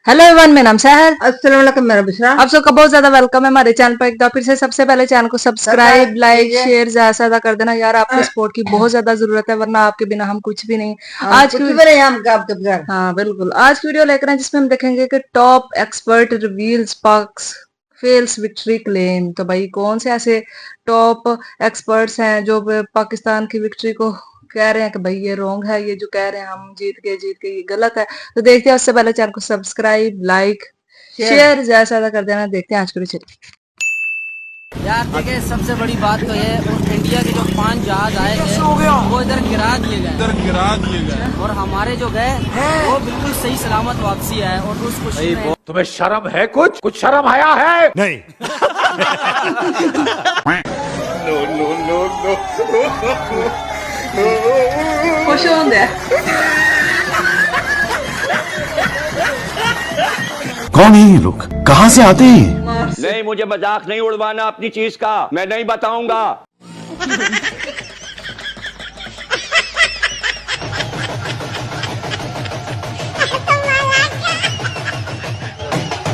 Hello everyone, मेरा नाम सहर। अस्सलाम वालेकुम, मेरा बिशरा। आप सबका बहुत ज्यादा वेलकम है हमारे चैनल पर। एक बार फिर से सबसे पहले चैनल को सब्सक्राइब, लाइक, शेयर ज्यादा कर देना यार। आपके सपोर्ट की बहुत ज्यादा जरूरत है, वरना आपके बिना हम कुछ भी नहीं। आज की हाँ बिल्कुल, आज की वीडियो लेकर आए जिसमें हम देखेंगे कि top expert reveals Pak's fails victory claim. तो भाई कौन से ऐसे टॉप एक्सपर्ट्स हैं जो पाकिस्तान की विक्ट्री को कह रहे हैं कि भाई ये रॉन्ग है, ये जो कह रहे हैं हम जीत गए ये गलत है। तो देखते हैं, उससे पहले चैनल को सब्सक्राइब, लाइक, शेयर ज्यादा कर देना। देखते हैं आज की चलिए यार। देखिए, सबसे बड़ी बात तो ये इंडिया के जो 5 जहाज आए हैं वो इधर गिरा दिए गए और हमारे जो गए वो बिल्कुल सही सलामत वापसी है। और उस खुशी में तुम्हें शर्म है? कुछ शर्म आया है? नहीं। खुश होंगे। कौन है ये लोग, कहाँ से आते हैं? नहीं, मुझे मजाक नहीं उड़वाना अपनी चीज का, मैं नहीं बताऊंगा।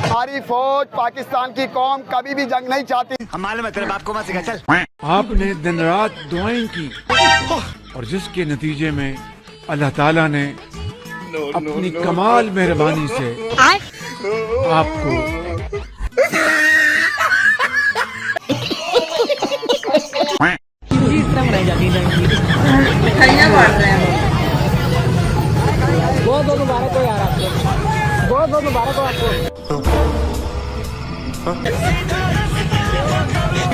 हमारी फौज, पाकिस्तान की कौम कभी भी जंग नहीं चाहती। हम मालूम है, तेरे बाप को मत सिखा, चल। आपने दिन रात दुआएं की और जिसके नतीजे में अल्लाह ताला ने अपनी कमाल मेहरबानी से आपको मिठाइयाँ बांट रहे हैं बहुत मुबारक हो यार आपको, बहुत मुबारक हो आपको।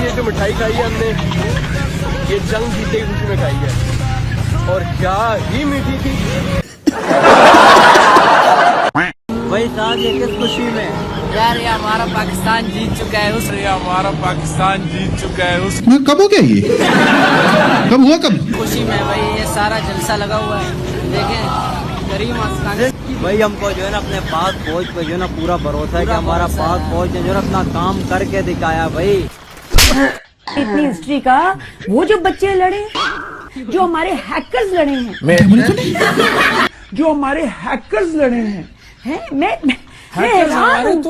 ये जो मिठाई खाई है हमने, ये जंग जीते की खुशी में खाई है और क्या ही मीठी थी। वही था कि किस खुशी में यार ये हमारा पाकिस्तान जीत चुका है। हमारा पाकिस्तान जीत चुका है उस कब हो गया ये? कब हुआ? कब? खुशी में भाई ये सारा जलसा लगा हुआ है। देखें करीम आस्तान भाई, हमको जो है ना अपने पाक फौज पे जो है ना पूरा भरोसा है कि हमारा पाक फौज ने जो है अपना काम करके दिखाया भाई। इतनी हिस्ट्री का वो जो बच्चे लड़े, जो हमारे हैकर्स लड़े हैं, जो हमारे हैकर्स लड़े हैं, मैं हैरान हूं।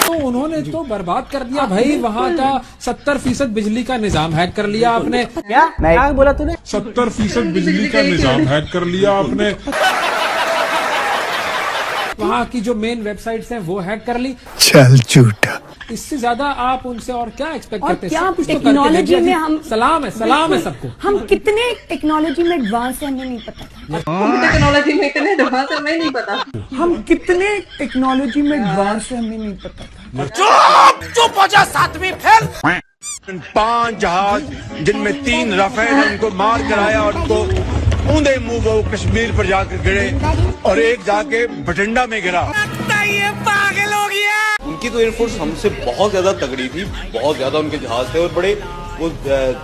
तो उन्होंने तो बर्बाद कर दिया भाई। वहाँ का 70% बिजली का निजाम हैक कर लिया आपने। क्या बोला तूने? 70% बिजली का निजाम हैक कर लिया आपने। वहाँ की जो मेन वेबसाइट्स हैं वो हैक कर ली। चल झूठा। इससे ज्यादा आप उनसे और क्या एक्सपेक्ट और करते क्या हैं? टेक्नोलॉजी में हम सलाम है सबको। हम कितने टेक्नोलॉजी में एडवांस है हमें नहीं पता था। टेक्नोलॉजी में इतने एडवांस है, हमें नहीं पता। हम कितने टेक्नोलॉजी में एडवांस है हमें नहीं पता था। चुप हो जा, 7वीं फेल। 5 जहाज जिनमें 3 राफेल, उनको मार कराया और उनको ऊंधे मुंह वो कश्मीर पर जाकर गिरे और एक जाके बठिंडा में गिरा। ये पागल हो गया। उनकी तो एयरफोर्स हमसे बहुत ज्यादा तगड़ी थी, बहुत ज्यादा उनके जहाज थे और बड़े वो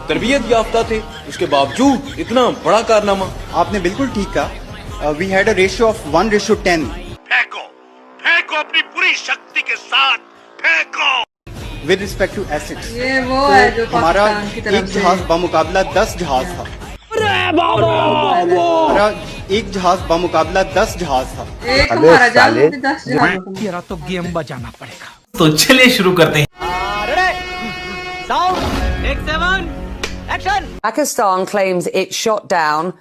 तरबियत याफ्ता थे। उसके बावजूद इतना बड़ा कारनामा। आपने बिल्कुल ठीक कहा। We had a ratio of 1:10। फेंको अपनी पूरी शक्ति के साथ फेंको। विद रिस्पेक्ट टू एसेट्स, ये वो है जो हमारा पाकिस्तान की तरफ एक से जहाज बमुकाबला 10 जहाज था। हमारा एक जहाज बमुकाबला 10 जहाज था। एक हमारा जहाज 10 जहाज। तेरा तो गेम बजाना पड़ेगा। तो चलिए शुरू करते हैं। Pakistan claims it shot down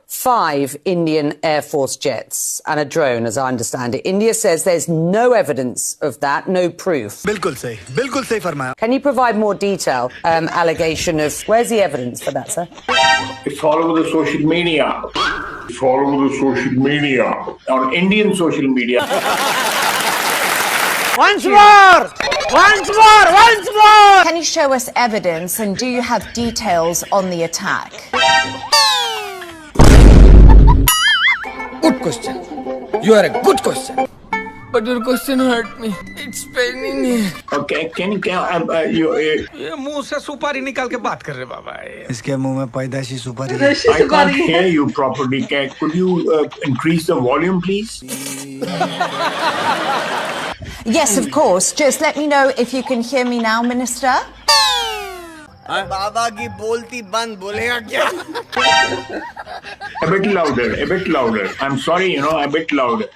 5 Indian Air Force jets and a drone, as I understand it. India says there's no evidence of that, no proof. बिल्कुल सही फरमाया। Can you provide more detail? Allegation of where's the evidence for that, sir? Follow the social media. Follow the social media on Indian social media. Once more! Can you show us evidence and do you have details on the attack? Good question. You are a good question. But your question hurt me. It's paining me. Okay, can you ये मुंह से सुपारी निकाल के बात कर रहे बाबा। इसके मुंह में पैदाइशी सुपारी। I can't hear you properly. Could you increase the volume, please? Yes, of course. Just let me know if you can hear me now, Minister. बाबा की बोलती बंद, बोलेगा क्या? A bit louder, a bit louder. I'm sorry, you know, a bit louder.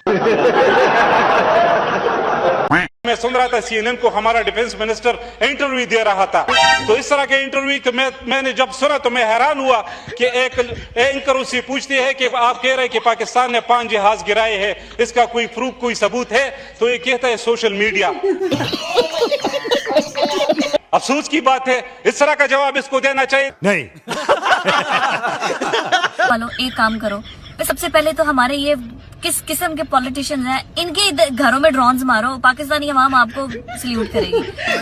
मैं सुन रहा था CNN को हमारा डिफेंस मिनिस्टर इंटरव्यू दे रहा था, तो इस तरह के इंटरव्यू तो मैंने जब सुना तो मैं हैरान हुआ कि एक एंकर उससे पूछती है कि आप कह रहे हैं कि पाकिस्तान ने 5 जहाज गिराए हैं, इसका कोई प्रूफ, कोई सबूत है? तो ये कहता है सोशल मीडिया। अफसोस की बात है, इस तरह का जवाब इसको देना चाहिए नहीं। वालों, एक काम करो, सबसे पहले तो हमारे ये किस किस्म के पॉलिटिशियंस हैं, इनके घरों में ड्रोन्स मारो, पाकिस्तानी अवाम आपको सल्यूट करेगी।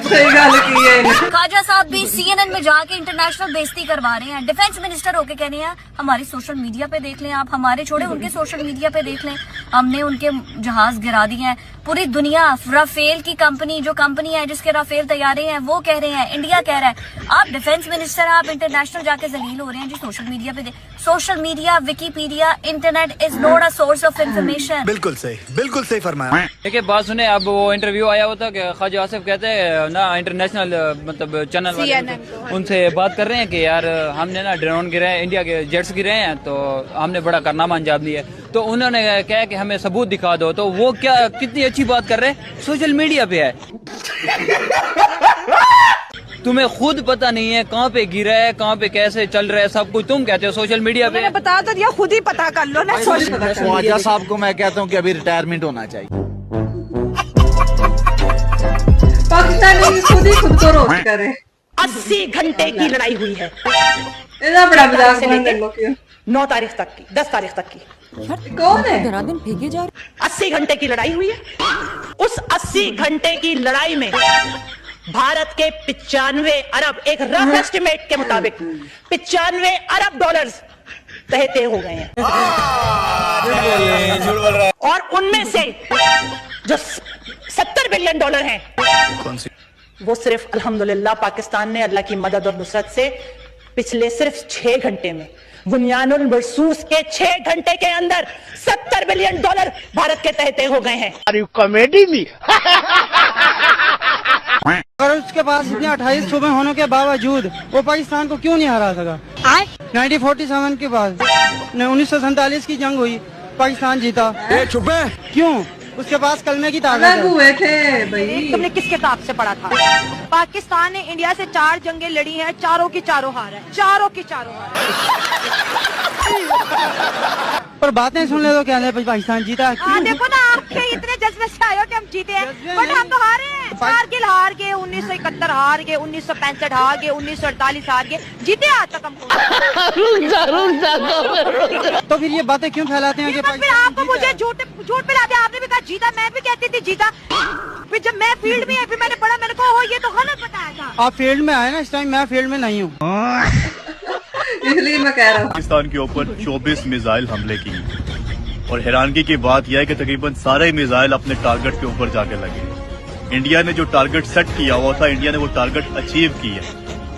सही गल की है। खाजा साहब भी CNN में जाके इंटरनेशनल बेइज्जती करवा रहे हैं। डिफेंस मिनिस्टर होके कहने हैं हमारी सोशल मीडिया पे देख लें आप, हमारे छोड़े उनके सोशल मीडिया पे देख लें, हमने उनके जहाज गिरा दिए हैं। पूरी दुनिया राफेल की कंपनी, जो कंपनी है जिसके राफेल तैयारे हैं, वो कह रहे हैं, इंडिया कह रहा है। आप डिफेंस मिनिस्टर, आप इंटरनेशनल जाके जलील हो रहे हैं जी सोशल मीडिया पे। Social media, Wikipedia, internet is not a source of information. बिल्कुल सही फरमाया। देखिए बात सुने, अब वो इंटरव्यू आया हुआ था कि ख्वाजा आसिफ कहते हैं ना, इंटरनेशनल मतलब चैनल वाले उनसे बात कर रहे हैं कि यार हमने ना ड्रोन गिराए, इंडिया के जेट्स गिरे हैं, तो हमने बड़ा कारनामा अंजाम दिया है। तो उन्होंने कहा कि हमें सबूत दिखा दो। तो वो क्या कितनी अच्छी बात कर रहे हैं, सोशल मीडिया पे है। तुम्हें खुद पता नहीं है कहाँ पे गिरा है, कहाँ पे कैसे चल रहा है, सब कुछ तुम कहते हो सोशल मीडिया पे। बता तो दिया, खुद ही पता कर लो ना। ख्वाजा साहब को मैं कहता हूँ कि अभी रिटायरमेंट होना चाहिए। पाकिस्तानी खुद ही खुद को रोक करे। 80 घंटे की लड़ाई हुई है, इतना बड़ा मजाक बना लो क्यों? 9 तारीख तक की, 10 तारीख तक की। कौन है? दिन फेंके जा रहे। 80 घंटे की लड़ाई हुई है। उस 80 घंटे की लड़ाई में भारत के 95 अरब, एक रफ एस्टिमेट के मुताबिक 95 अरब डॉलर्स तहते हो गए हैं। और उनमें से जो 70 बिलियन डॉलर हैं, वो सिर्फ अल्हम्दुलिल्लाह पाकिस्तान ने अल्लाह की मदद और नुसरत से पिछले सिर्फ 6 घंटे में, बुनियानुल मरसूस के 6 घंटे के अंदर 70 बिलियन डॉलर भारत के तहते हो गए हैं। कॉमेडी में अगर उसके पास इतने 28 सूबे होने के बावजूद वो पाकिस्तान को क्यों नहीं हरा सका? 1947 के बाद 1947 की जंग हुई, पाकिस्तान जीता। चुप है। क्यों? उसके पास कलमे की ताकत हुए थे भाई। तुमने किस किताब से पढ़ा था? पाकिस्तान ने इंडिया से 4 जंगें लड़ी हैं, चारों की चारों हार है, चारों की चारों हार है। पर बातें सुन ले तो क्या पाकिस्तान जीता। देखो ना, आपके इतने जज्बे से आए हो कि हम जीते हैं, बट हम तो हारे हैं। कारगिल हार गए, 1971 हार गए, 1965 हार गए, 1948 हार गए, जीते आज तक हमको। तो फिर ये बातें क्यों फैलाते हैं? फिर आपको मुझे झूठ पिलाते। आपने भी कहा जीता, मैं भी कहती थी जीता। फिर जब मैं फील्ड में, फिर मैंने पढ़ा, मैंने कहा ये तो गलत बताया था। आप फील्ड में आए ना, इस टाइम मैं फील्ड में नहीं हूँ, इसलिए मैं कह रहा हूँ। पाकिस्तान के ऊपर 24 मिसाइल हमले किए और हैरानगी की बात यह है कि तकरीबन सारे मिसाइल अपने टारगेट के ऊपर जाके लगे। इंडिया ने जो टारगेट सेट किया हुआ था, इंडिया ने वो टारगेट अचीव किया।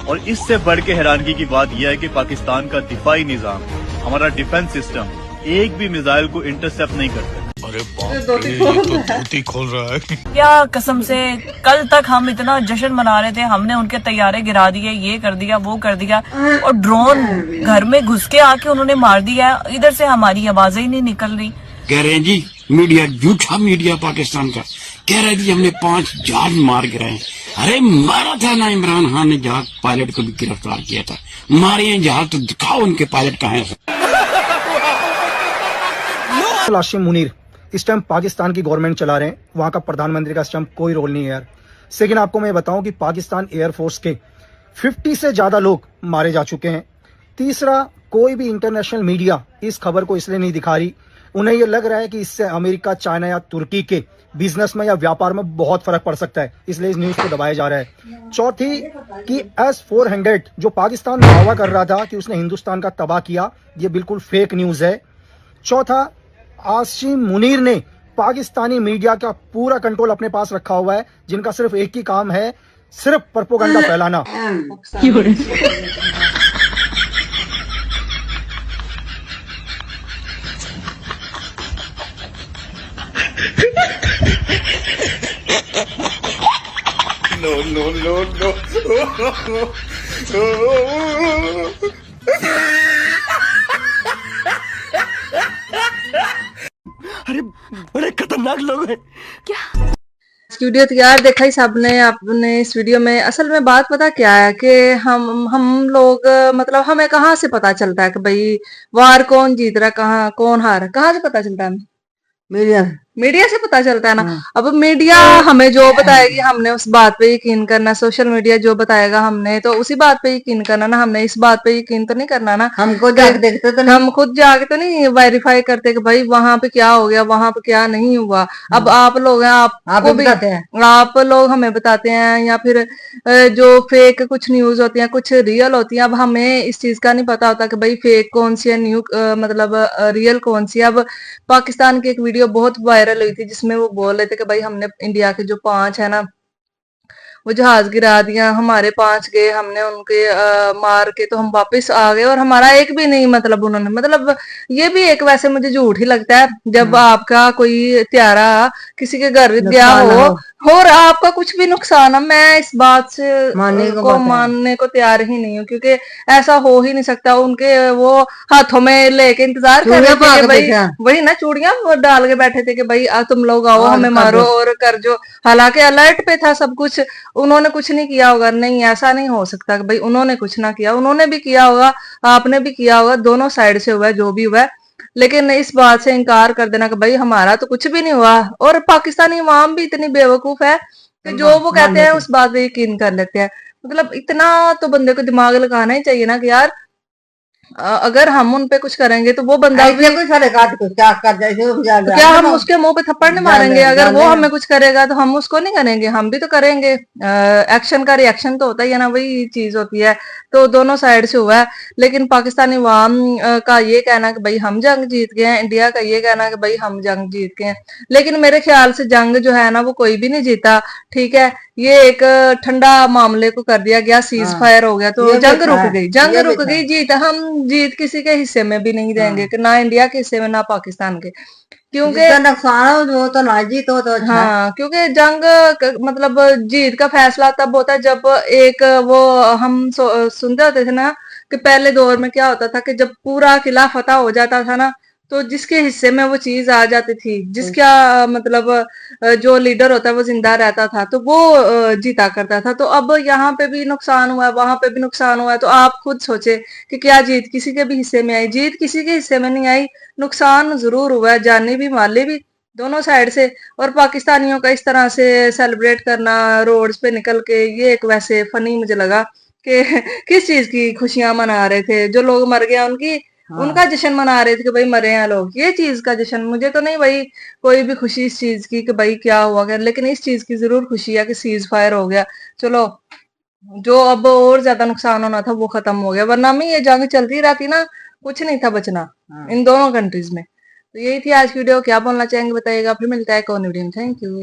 और इससे बढ़ के हैरानगी की बात यह है कि पाकिस्तान का दिफाई निजाम, हमारा डिफेंस सिस्टम एक भी मिसाइल को इंटरसेप्ट नहीं करता। अरे बाप रे, ये तो धोती खोल रहा है। क्या कसम से, कल तक हम इतना जश्न मना रहे थे, हमने उनके तैयारे गिरा दिए, ये कर दिया, वो कर दिया, और ड्रोन घर में घुस के आके उन्होंने मार दिया। इधर से हमारी आवाजें ही नहीं निकल रही। कह रहे हैं जी मीडिया, झूठा मीडिया पाकिस्तान का कह रहा है जी हमने 5 जहाज मार गिराए। अरे मारा था ना, इमरान खान ने जहाज पायलट को भी गिरफ्तार किया था। मारे हैं जहाज तो दिखाओ उनके पायलट कहाँ है। आसिम मुनीर इस टाइम पाकिस्तान की गवर्नमेंट चला रहे हैं, वहां का प्रधानमंत्री का इस टाइम कोई रोल नहीं है यार। लेकिन आपको मैं बताऊं कि पाकिस्तान एयरफोर्स के 50 से ज्यादा लोग मारे जा चुके हैं। तीसरा, कोई भी इंटरनेशनल मीडिया इस खबर को इसलिए नहीं दिखा रही, उन्हें यह लग रहा है कि इससे अमेरिका, चाइना या तुर्की के बिजनेस में या व्यापार में बहुत फर्क पड़ सकता है, इसलिए इस न्यूज को दबाया जा रहा है। चौथी कि S-400 जो पाकिस्तान दावा कर रहा था कि उसने हिंदुस्तान का तबाह किया, ये बिल्कुल फेक न्यूज है। चौथा, आसिम मुनीर ने पाकिस्तानी मीडिया का पूरा कंट्रोल अपने पास रखा हुआ है, जिनका सिर्फ एक ही काम है, सिर्फ प्रोपेगेंडा फैलाना। No. अरे बड़े खतरनाक लोग हैं। वीडियो तो यार देखा ही सबने आपने इस वीडियो में। असल में बात पता क्या है कि हम लोग मतलब हमें कहाँ से पता चलता है कि भाई वार कौन जीत रहा है, कहाँ कौन हार है, कहाँ से पता चलता है? मीडिया से पता चलता है ना। अब मीडिया हमें जो बताएगी हमने उस बात पे यकीन करना, सोशल मीडिया जो बताएगा हमने तो उसी बात पे यकीन करना ना, हमने इस बात पे यकीन तो नहीं करना ना। हमको जाके देखते तो हम खुद जाके तो नहीं वेरीफाई करते कि भाई वहां पे क्या हो गया, वहां पे क्या नहीं हुआ। अब आप लोग हैं, आपको भी आप लोग हमें बताते हैं, या फिर जो फेक कुछ न्यूज होती है कुछ रियल होती है। अब हमें इस चीज का नहीं पता होता कि भाई फेक कौन सी है, मतलब रियल कौन सी है। अब पाकिस्तान की एक वीडियो बहुत वायरल हुई थी जिसमें वो बोल रहे थे कि भाई हमने इंडिया के जो 5 है ना वो जहाज गिरा दिया, हमारे 5 गए, हमने उनके मार के तो हम वापस आ गए और हमारा एक भी नहीं, मतलब उन्होंने, मतलब ये भी एक वैसे मुझे झूठ ही लगता है जब आपका कोई त्यारा किसी के घर दिया हो और आपका कुछ भी नुकसान है। मैं इस बात से मानने को तैयार ही नहीं हूँ, क्योंकि ऐसा हो ही नहीं सकता। उनके वो हाथों में लेके इंतजार कर रहे थे कि भाई वही ना चूड़ियां वो डाल के बैठे थे कि भाई तुम लोग आओ हमें मारो और कर जो। हालांकि अलर्ट पे था सब कुछ, उन्होंने कुछ नहीं किया होगा। नहीं, ऐसा नहीं हो सकता कि भाई उन्होंने कुछ ना किया, उन्होंने भी किया होगा, आपने भी किया होगा, दोनों साइड से हुआ है जो भी हुआ है। लेकिन इस बात से इनकार कर देना कि भाई हमारा तो कुछ भी नहीं हुआ। और पाकिस्तानी अवाम भी इतनी बेवकूफ है कि जो वो कहते हैं उस बात पे यकीन कर लेते हैं। मतलब इतना तो बंदे को दिमाग लगाना ही चाहिए ना कि यार अगर हम उन पे कुछ करेंगे तो वो बंदा भी क्या हम उसके मुंह पे थप्पड़ नहीं मारेंगे? अगर वो हमें कुछ करेगा तो हम उसको नहीं करेंगे, हम भी तो करेंगे। एक्शन का रिएक्शन तो होता ही है ना, वही चीज होती है। तो दोनों साइड से हुआ है। लेकिन पाकिस्तानी अवाम का ये कहना कि भाई हम जंग जीत गए हैं, इंडिया का ये कहना कि भाई हम जंग जीत गए हैं। लेकिन मेरे ख्याल से जंग जो है ना वो कोई भी नहीं जीता। ठीक है, ये एक ठंडा मामले को कर दिया गया, सीज फायर हो गया तो जंग रुक गई, जंग रुक गई। जीत हम जीत किसी के हिस्से में भी नहीं देंगे कि ना इंडिया के हिस्से में ना पाकिस्तान के, क्योंकि नुकसान हो तो ना जीत हो तो अच्छा। हाँ, क्योंकि जंग मतलब जीत का फैसला तब होता है जब एक वो हम सुनते होते थे ना कि पहले दौर में क्या होता था कि जब पूरा किला फतह हो जाता था ना तो जिसके हिस्से में वो चीज आ जाती थी, जिसका मतलब जो लीडर होता है वो जिंदा रहता था तो वो जीता करता था। तो अब यहाँ पे भी नुकसान हुआ है, वहां पे भी नुकसान हुआ है। तो आप खुद सोचे कि क्या जीत किसी के भी हिस्से में आई? जीत किसी के हिस्से में नहीं आई, नुकसान जरूर हुआ है, जानी भी माली भी दोनों साइड से। और पाकिस्तानियों का इस तरह से सेलिब्रेट करना रोड्स पे निकल के, ये एक वैसे फनी मुझे लगा कि किस चीज की खुशियां मना रहे थे? जो लोग मर गए उनकी उनका जश्न मना रहे थे कि भाई मरे हैं लोग, ये चीज का जश्न। मुझे तो नहीं भाई कोई भी खुशी इस चीज की कि भाई क्या हुआ गया, लेकिन इस चीज की जरूर खुशी है कि सीज फायर हो गया। चलो, जो अब और ज्यादा नुकसान होना था वो खत्म हो गया, वरना में ये जंग चलती रहती ना कुछ नहीं था बचना इन दोनों कंट्रीज में। तो यही थी आज की वीडियो। क्या बोलना चाहेंगे बताइएगा, फिर मिलता है कौन वीडियो में। Thank you.